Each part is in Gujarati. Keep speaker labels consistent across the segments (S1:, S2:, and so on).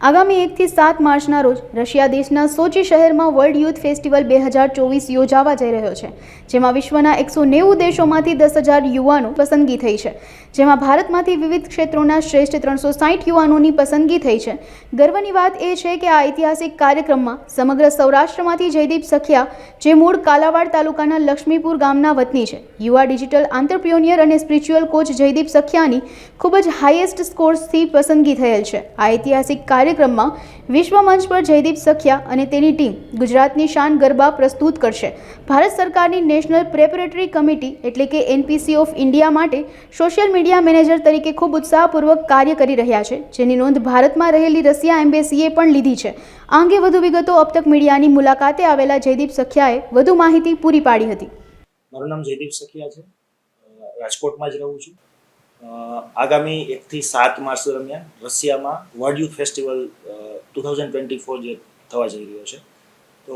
S1: આગામી 1 થી 7 માર્ચના રોજ રશિયા દેશના સોચી શહેરમાં વર્લ્ડ યુથ ફેસ્ટિવલ 2024 યોજાવા જઈ રહ્યો છે, જેમાં વિશ્વના 190 દેશોમાંથી 10,000 યુવાનો પસંદગી થઈ છે, જેમાં ભારતમાંથી વિવિધ ક્ષેત્રોના શ્રેષ્ઠ 360 યુવાનોની પસંદગી થઈ છે. ગર્વની વાત એ છે કે આ ઐતિહાસિક કાર્યક્રમમાં સમગ્ર સૌરાષ્ટ્રમાંથી જયદીપ સખિયા, જે મૂળ કાલાવાડ તાલુકાના લક્ષ્મીપુર ગામના વતની છે, યુવા ડિજિટલ આંતરપ્રિન્યોર અને સ્પિરિચ્યુઅલ કોચ જયદીપ સખિયાની ખૂબ જ હાઈએસ્ટ સ્કોર્સથી પસંદગી થયેલ છે. આ ઐતિહાસિક કાર્યક્રમમાં વિશ્વ મંચ પર જયદીપ સખિયા અને તેની ટીમ ગુજરાતની શાન ગરબા પ્રસ્તુત કરશે. ભારત સરકારની નેશનલ પ્રેપરેટરી કમિટી એટલે કે NPC ઓફ ઇન્ડિયા માટે સોશિયલ મીડિયા મેનેજર તરીકે ખૂબ ઉત્સાહપૂર્વક કાર્ય કરી રહ્યા છે, જેની નોંધ ભારતમાં રહેલી રશિયા એમ્બેસીએ પણ લીધી છે. આ અંગે વધુ વિગતો અબ તક મીડિયાની મુલાકાતે આવેલા જયદીપ સખિયાએ વધુ માહિતી પૂરી પાડી હતી.
S2: મારું નામ જયદીપ સખિયા છે, રાજકોટમાં જ રહું છું. આગામી 1 થી 7 માર્ચ દરમિયાન રશિયામાં વર્લ્ડ યુથ ફેસ્ટિવલ 2024 જે થવા જઈ રહ્યો છે, તો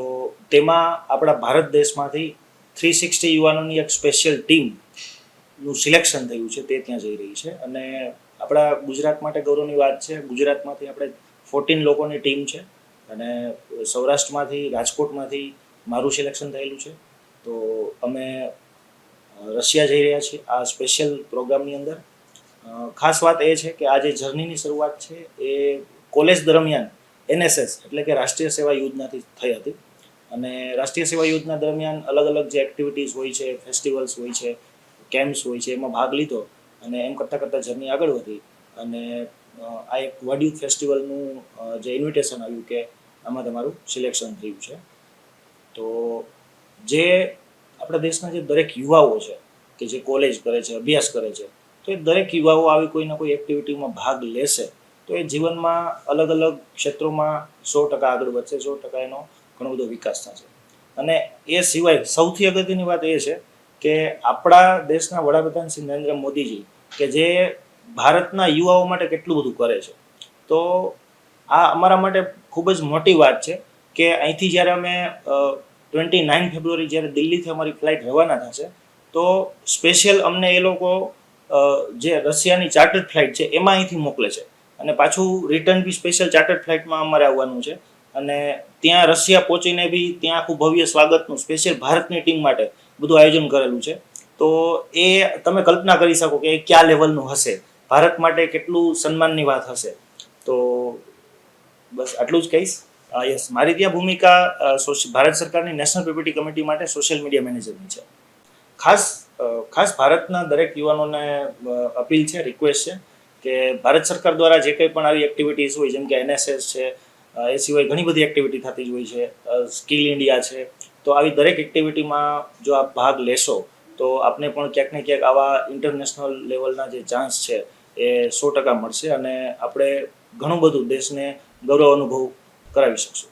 S2: તેમાં આપણા ભારત દેશમાંથી 360 યુવાનોની એક સ્પેશિયલ ટીમનું સિલેક્શન થયું છે, તે ત્યાં જઈ રહી છે. અને આપણા ગુજરાત માટે ગૌરવની વાત છે, ગુજરાતમાંથી આપણે 14 લોકોની ટીમ છે અને સૌરાષ્ટ્રમાંથી, રાજકોટમાંથી મારું સિલેક્શન થયેલું છે. તો અમે રશિયા જઈ રહ્યા છીએ આ સ્પેશિયલ પ્રોગ્રામની અંદર. ખાસ વાત એ છે કે આ જે જર્નીની શરૂઆત છે એ કોલેજ દરમિયાન NSS એટલે કે રાષ્ટ્રીય સેવા યોજનાથી થઈ હતી. અને રાષ્ટ્રીય સેવા યોજના દરમિયાન અલગ અલગ જે એક્ટિવિટીઝ હોય છે, ફેસ્ટિવલ્સ હોય છે, કેમ્પ્સ હોય છે, એમાં ભાગ લીધો અને એમ કરતાં જર્ની આગળ વધી અને આ એક વર્લ્ડ યુથ ફેસ્ટિવલનું જે ઇન્વિટેશન આવ્યું કે આમાં તમારું સિલેક્શન થયું છે. તો જે આપણા દેશના જે દરેક યુવાઓ છે કે જે કોલેજ કરે છે, અભ્યાસ કરે છે, તો એ દરેક યુવાઓ આવી કોઈ ના કોઈ એક્ટિવિટીમાં ભાગ લેશે તો એ જીવનમાં અલગ અલગ ક્ષેત્રોમાં 100% આગળ વધશે, 100% એનો ઘણો બધો વિકાસ થશે. અને એ સિવાય સૌથી અગત્યની વાત એ છે કે આપણા દેશના વડાપ્રધાન શ્રી નરેન્દ્ર મોદીજી કે જે ભારતના યુવાઓ માટે કેટલું બધું કરે છે, તો આ અમારા માટે ખૂબ જ મોટી વાત છે કે અહીંથી જ્યારે અમે 29 ફેબ્રુઆરી જ્યારે દિલ્હીથી અમારી ફ્લાઇટ રવાના થશે, તો સ્પેશિયલ અમને એ લોકો જે રશિયાની ચાર્ટર્ડ ફ્લાઇટ છે એમાં અહીંથી મોકલે છે અને પાછું રિટર્ન બી સ્પેશિયલ ચાર્ટર્ડ ફ્લાઇટમાં અમારે આવવાનું છે. અને ત્યાં રશિયા પહોંચીને બી ત્યાં આખું ભવ્ય સ્વાગતનું સ્પેશિયલ ભારતની ટીમ માટે બધું આયોજન કરેલું છે. તો એ તમે કલ્પના કરી શકો કે એ કયા લેવલનું હશે, ભારત માટે કેટલું સન્માનની વાત હશે. તો બસ આટલું જ કહીશ. યસ, મારી ત્યાં ભૂમિકા ભારત સરકારની નેશનલ પ્રેપરેટરી કમિટી માટે સોશિયલ મીડિયા મેનેજરની છે. ખાસ ભારતના દરેક યુવાનોને અપીલ છે, રિક્વેસ્ટ છે કે ભારત સરકાર દ્વારા જે કંઈ પણ આવી એક્ટિવિટીઝ હોય, જેમ કે NSS છે, એ સિવાય ઘણી બધી એક્ટિવિટી થતી જ હોય છે, સ્કિલ ઇન્ડિયા છે, તો આવી દરેક એક્ટિવિટીમાં જો આપ ભાગ લેશો તો આપને પણ ક્યાંક ને ક્યાંક આવા ઇન્ટરનેશનલ લેવલના જે ચાન્સ છે એ 100% મળશે અને આપણે ઘણું બધું દેશને ગૌરવ અનુભવ કરાવી શકશું.